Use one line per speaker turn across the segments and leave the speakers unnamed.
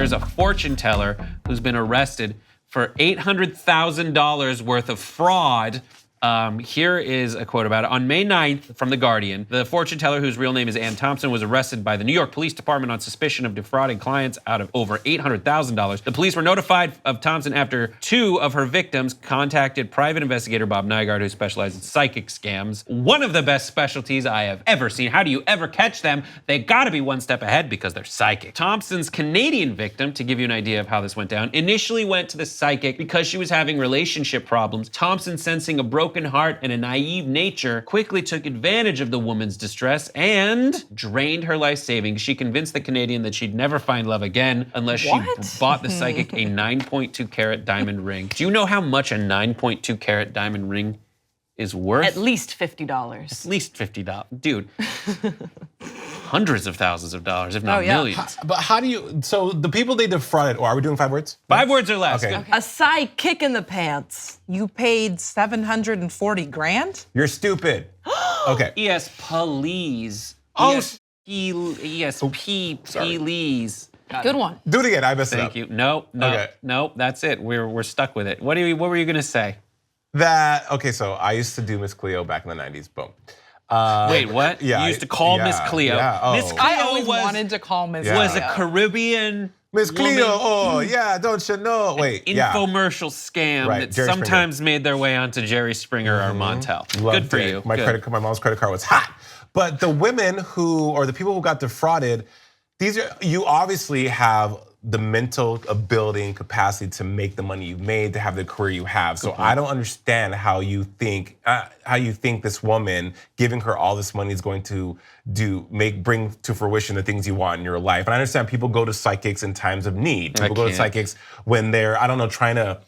there's a fortune teller who's been arrested for $800,000 worth of fraud. Here is a quote about it. On May 9th from The Guardian, the fortune teller, whose real name is Ann Thompson, was arrested by the New York Police Department on suspicion of defrauding clients out of over $800,000. The police were notified of Thompson after 2 of her victims contacted private investigator Bob Nygaard, who specializes in psychic scams. One of the best specialties I have ever seen. How do you ever catch them? They gotta be one step ahead because they're psychic. Thompson's Canadian victim, to give you an idea of how this went down, initially went to the psychic because she was having relationship problems. Thompson, sensing a broken heart and a naive nature, quickly took advantage of the woman's distress and drained her life savings. She convinced the Canadian that she'd never find love again unless she bought the psychic a 9.2 carat diamond ring. Do you know how much a 9.2 carat diamond ring is worth?
At least $50.
At least $50. Dude. Hundreds of thousands of dollars, if not millions.
But how do you, so the people they defrauded, or are we doing 5 words?
5 words or less.
Okay.
A side kick in the pants.
You paid $740,000?
You're stupid. Okay.
Yes, please.
Oh,
Yes, please.
Good one.
do it again, I messed it up.
Thank you. No, that's it. We're stuck with it. What were you gonna say?
Okay, so I used to do Miss Cleo back in the 90s, boom.
Wait, what?
Yeah,
You used to call Miss Cleo.
yeah, oh.
Miss Cleo
I always wanted to call Miss
was
Cleo.
a Caribbean
Miss Cleo,
woman,
oh yeah, don't you know? Wait, yeah.
infomercial scam
Right,
that
Jerry
sometimes made their way onto Jerry Springer or Montel.
Loved
Good for
it.
you.
My
Good.
my mom's credit card was hot. But the women or the people who got defrauded, you obviously have the mental ability and capacity to make the money you've made, to have the career you have. So I don't understand how you think this woman, giving her all this money, is going to bring to fruition the things you want in your life. And I understand people go to psychics in times of need. People go to psychics when they're, trying to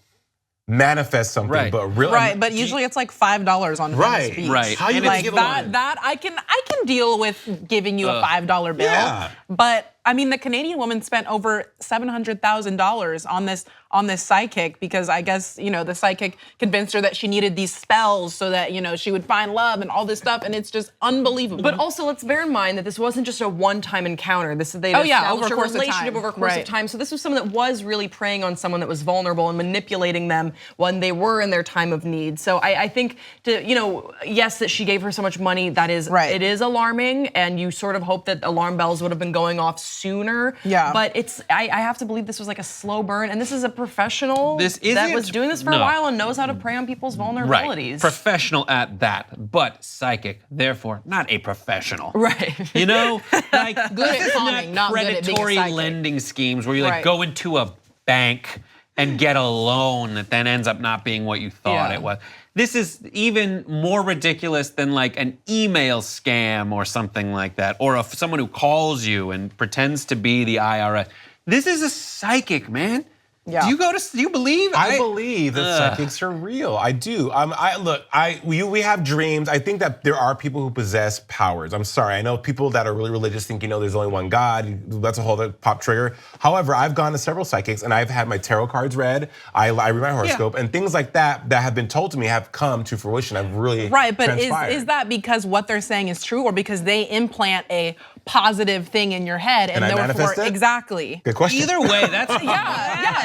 manifest something, but really,
right. But usually it's like $5 on Venice Beach.
Right.
How you
Like
give
that I can deal with giving you a $5 bill.
Yeah.
But I mean, the Canadian woman spent over $700,000 on this psychic because I guess, the psychic convinced her that she needed these spells so that, she would find love and all this stuff, and it's just unbelievable.
But also, let's bear in mind that this wasn't just a one-time encounter. They
over
established
a course of
relationship
time.
over a course of time. So this was someone that was really preying on someone that was vulnerable and manipulating them when they were in their time of need. So I think yes, that she gave her so much money, that is, it is alarming, and you sort of hope that alarm bells would have been going off sooner.
Yeah.
But I have to believe this was like a slow burn, and this is a professional that was doing this for a while and knows how to prey on people's vulnerabilities.
Right. Professional at that, but psychic, therefore not a professional.
Right.
Like
Good at conning, not good at being a
predatory
psychic.
lending schemes where you go into a bank and get a loan that then ends up not being what you thought it was. This is even more ridiculous than like an email scam or something like that, or someone who calls you and pretends to be the IRS. This is a psychic, man.
Yeah.
Do you believe?
I believe that psychics are real. I do. We have dreams. I think that there are people who possess powers. I'm sorry. I know people that are really religious think, there's only one God. That's a whole other pop trigger. However, I've gone to several psychics and I've had my tarot cards read. I read my horoscope and things like that have been told to me have come to fruition. I've really
Right, but
transpired.
is that because what they're saying is true, or because they implant a positive thing in your head and
I
therefore
manifest it?
Exactly.
Good question.
Either way, that's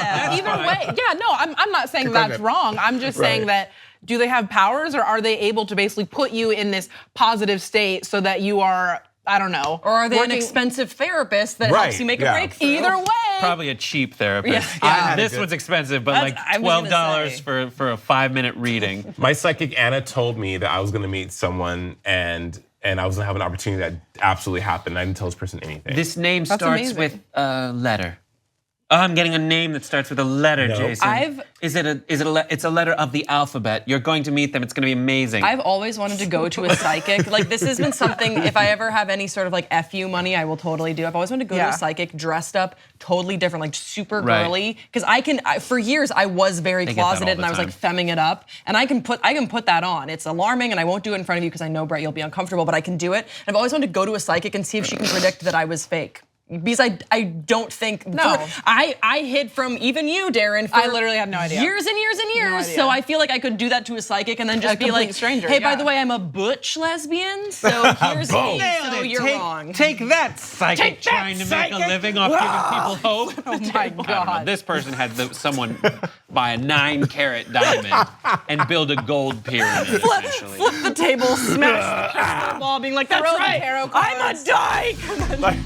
Either way, no, I'm not saying that's wrong. I'm just saying that, do they have powers, or are they able to basically put you in this positive state so that you are, I don't know.
Or are they an expensive therapist that helps you make a breakthrough?
Either way.
Probably a cheap therapist.
Yeah.
This one's expensive, but like $12 for a 5-minute reading.
My psychic Anna told me that I was gonna meet someone and I was gonna have an opportunity that absolutely happened. I didn't tell this person anything.
This name starts with a letter. Oh, I'm getting a name that starts with a letter, Jason. It's a letter of the alphabet. You're going to meet them. It's going to be amazing.
I've always wanted to go to a psychic. Like, this has been something, if I ever have any sort of like FU money, I will totally do. I've always wanted to go to a psychic dressed up totally different, like super girly. Because for years I was very closeted and I was like femming it up. And I can put that on. It's alarming and I won't do it in front of you because I know, Brett, you'll be uncomfortable, but I can do it. And I've always wanted to go to a psychic and see if she can predict that I was fake. because I don't think
No.
I hid from even you, Darren. For
I literally had no idea.
Years and years and years.
idea.
So I feel like I could do that to a psychic and then just
A
be
complete
like,
stranger,
hey, by
yeah.
the way, I'm a butch lesbian. So here's me. So you're wrong.
Take that, psychic, trying to make a living off giving people hope.
Oh my
I don't know.
God.
This person had someone buy a 9-carat diamond and build a gold pyramid, essentially.
Flip the table, smash the crystal ball, being like, that's
Throw the
right,
tarot
I'm a
cards.
dyke.
Like,